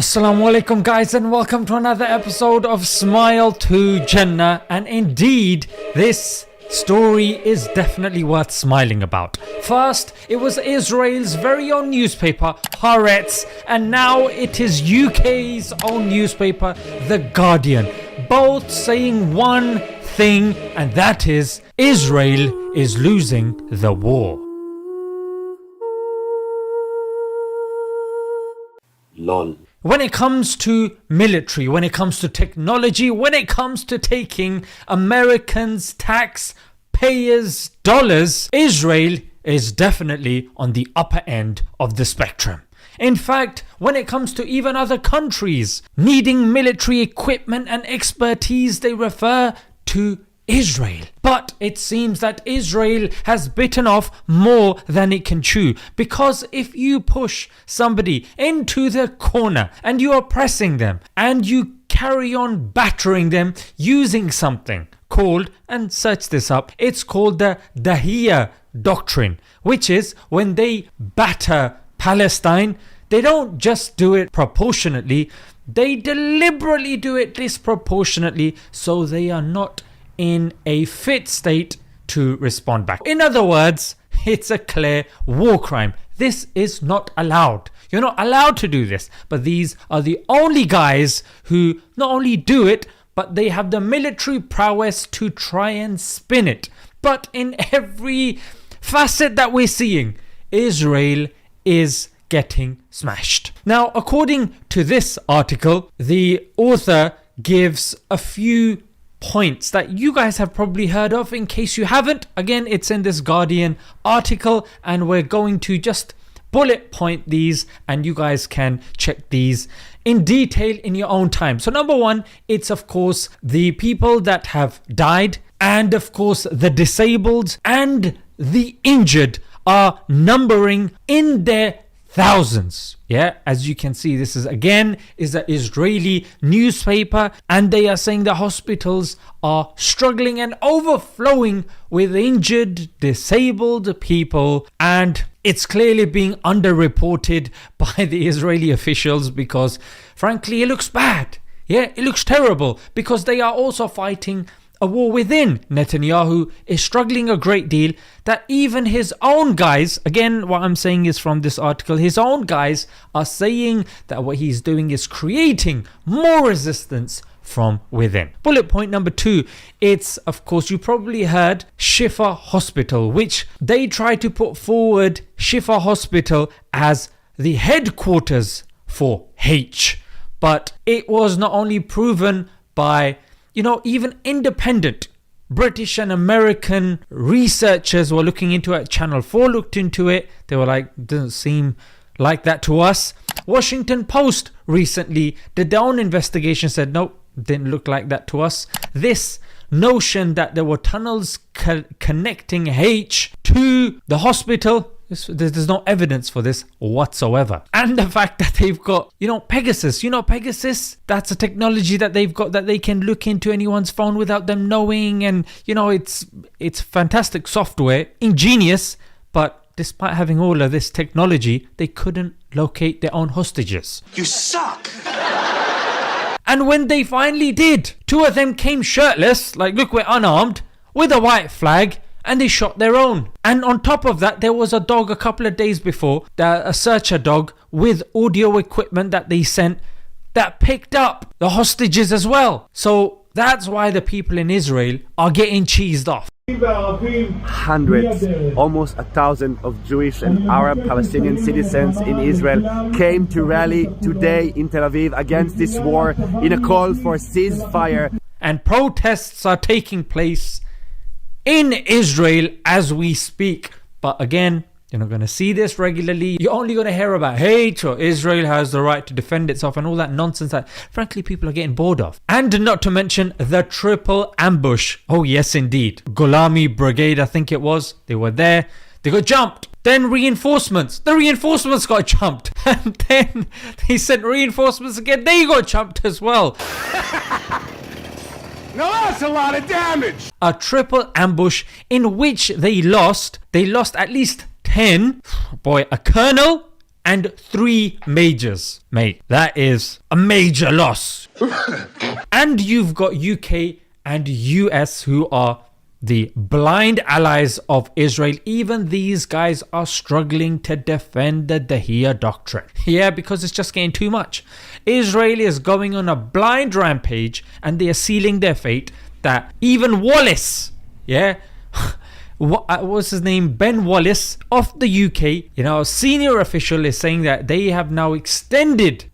Assalamu alaikum guys, and welcome to another episode of Smile to Jannah. And indeed, this story is definitely worth smiling about. First, it was Israel's very own newspaper, Haaretz, and now it is UK's own newspaper, The Guardian, both saying one thing, and that is Israel is losing the war. LOL. When it comes to military, when it comes to technology, when it comes to taking Americans' taxpayers' dollars, Israel is definitely on the upper end of the spectrum. In fact, when it comes to even other countries needing military equipment and expertise, they refer to Israel. But it seems that Israel has bitten off more than it can chew, because if you push somebody into the corner and you are pressing them and you carry on battering them using something called, and search this up, it's called the Dahiyya doctrine, which is when they batter Palestine, they don't just do it proportionately, they deliberately do it disproportionately, so they are not in a fit state to respond back. In other words, it's a clear war crime. This is not allowed. You're not allowed to do this. But these are the only guys who not only do it, but they have the military prowess to try and spin it. But in every facet that we're seeing, Israel is getting smashed. Now, according to this article, the author gives a few points that you guys have probably heard of. In case you haven't, again, it's in this Guardian article, and we're going to just bullet point these, and you guys can check these in detail in your own time. So number one, it's of course the people that have died, and of course the disabled and the injured are numbering in their thousands. Yeah, as you can see, this is again is an Israeli newspaper, and they are saying the hospitals are struggling and overflowing with injured, disabled people, and it's clearly being underreported by the Israeli officials because frankly it looks bad. Yeah, it looks terrible, because they are also fighting a war within. Netanyahu is struggling a great deal, that even his own guys, again what I'm saying is from this article, his own guys are saying that what he's doing is creating more resistance from within. Bullet point number two, it's of course, you probably heard Shifa Hospital, which they try to put forward Shifa Hospital as the headquarters for H, but it was not only proven by even independent British and American researchers were looking into it. Channel 4 looked into it. They were like, doesn't seem like that to us. Washington Post recently did their own investigation, said, nope, didn't look like that to us. This notion that there were tunnels connecting H to the hospital, there's no evidence for this whatsoever. And the fact that they've got, Pegasus, Pegasus, that's a technology that they've got that they can look into anyone's phone without them knowing. And, it's fantastic software, ingenious, but despite having all of this technology, they couldn't locate their own hostages. You suck! And when they finally did, two of them came shirtless, like, look, we're unarmed, with a white flag, and they shot their own. And on top of that, there was a dog a couple of days before, a searcher dog with audio equipment that they sent that picked up the hostages as well. So that's why the people in Israel are getting cheesed off. Hundreds, almost 1,000 of Jewish and Arab Palestinian citizens in Israel came to rally today in Tel Aviv against this war in a call for ceasefire. And protests are taking place in Israel as we speak. But again, you're not going to see this regularly. You're only going to hear about hate or Israel has the right to defend itself and all that nonsense that frankly people are getting bored of. And not to mention the triple ambush. Oh yes, indeed. Golani Brigade, I think it was. They were there. They got jumped. Then reinforcements. The reinforcements got jumped. And then they sent reinforcements again. They got jumped as well. Now that's a lot of damage. A triple ambush in which they lost at least 10, a colonel, and 3 majors. Mate, that is a major loss. And you've got UK and US who are the blind allies of Israel. Even these guys are struggling to defend the Dahiyya doctrine. Yeah, because it's just getting too much. Israel is going on a blind rampage and they are sealing their fate that even Wallace, yeah, what was his name? Ben Wallace of the UK, a senior official is saying that they have now extended,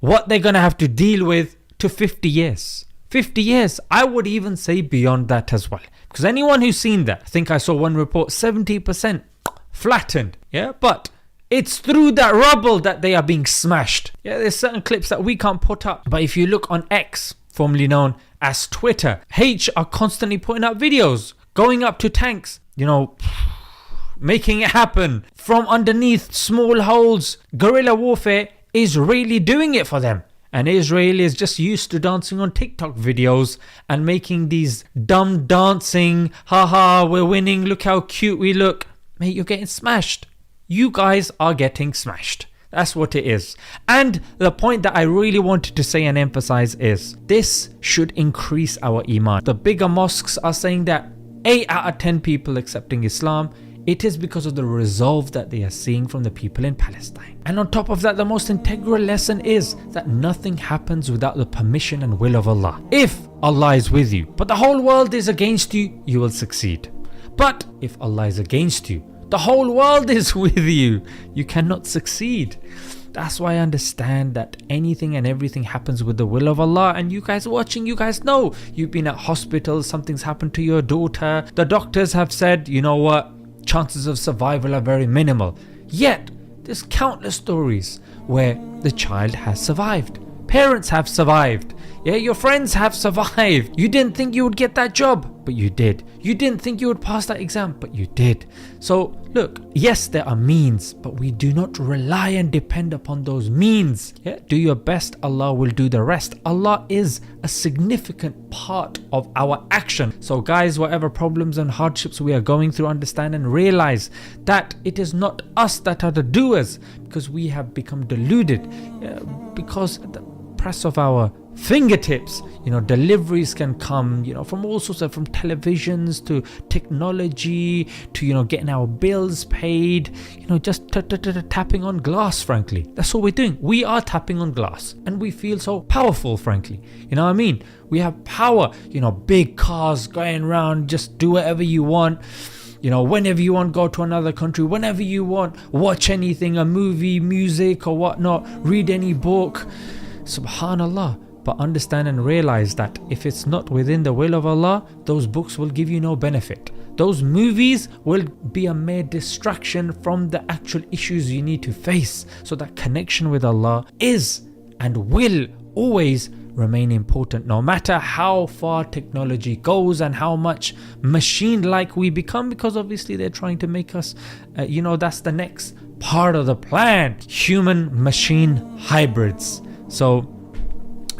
what they're going to have to deal with to 50 years. 50 years. I would even say beyond that as well. Because anyone who's seen that, I think I saw one report, 70% flattened. Yeah, but it's through that rubble that they are being smashed. Yeah, there's certain clips that we can't put up. But if you look on X, formerly known as Twitter, H are constantly putting up videos, going up to tanks, making it happen from underneath small holes. Guerrilla warfare is really doing it for them. And Israel is just used to dancing on TikTok videos and making these dumb dancing, haha, we're winning, look how cute we look. Mate, you're getting smashed. You guys are getting smashed. That's what it is. And the point that I really wanted to say and emphasize is this should increase our iman. The bigger mosques are saying that 8 out of 10 people accepting Islam. It is because of the resolve that they are seeing from the people in Palestine. And on top of that, the most integral lesson is that nothing happens without the permission and will of Allah. If Allah is with you, but the whole world is against you, you will succeed. But if Allah is against you, the whole world is with you, you cannot succeed. That's why I understand that anything and everything happens with the will of Allah. And you guys watching, you guys know you've been at hospital, something's happened to your daughter. The doctors have said, you know what? Chances of survival are very minimal. Yet, there's countless stories where the child has survived. Parents have survived. Yeah, your friends have survived. You didn't think you would get that job, but you did. You didn't think you would pass that exam, but you did. So, look, yes, there are means, but we do not rely and depend upon those means. Yeah, do your best, Allah will do the rest. Allah is a significant part of our action. So guys, whatever problems and hardships we are going through, understand and realize that it is not us that are the doers, because we have become deluded. Because the press of our fingertips, deliveries can come, from all sorts of, from televisions to technology to, getting our bills paid, just tapping on glass, frankly. That's all we're doing. We are tapping on glass and we feel so powerful, frankly. You know what I mean? We have power, big cars going around, just do whatever you want. Whenever you want, go to another country, whenever you want, watch anything, a movie, music or whatnot, read any book. Subhanallah. But understand and realize that if it's not within the will of Allah, those books will give you no benefit. Those movies will be a mere distraction from the actual issues you need to face. So that connection with Allah is and will always remain important, no matter how far technology goes and how much machine-like we become, because obviously they're trying to make us, that's the next part of the plan. Human-machine hybrids. So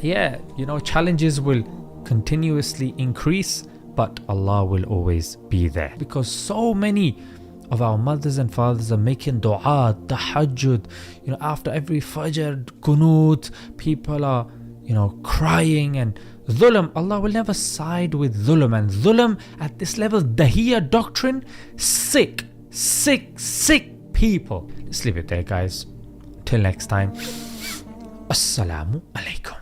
yeah, challenges will continuously increase, but Allah will always be there, because so many of our mothers and fathers are making dua, tahajjud, after every fajr, qunut, people are, crying. And dhulm, Allah will never side with dhulm. And dhulm at this level, Dahiyya doctrine, sick people. Let's leave it there, guys. Till next time. Assalamu alaikum.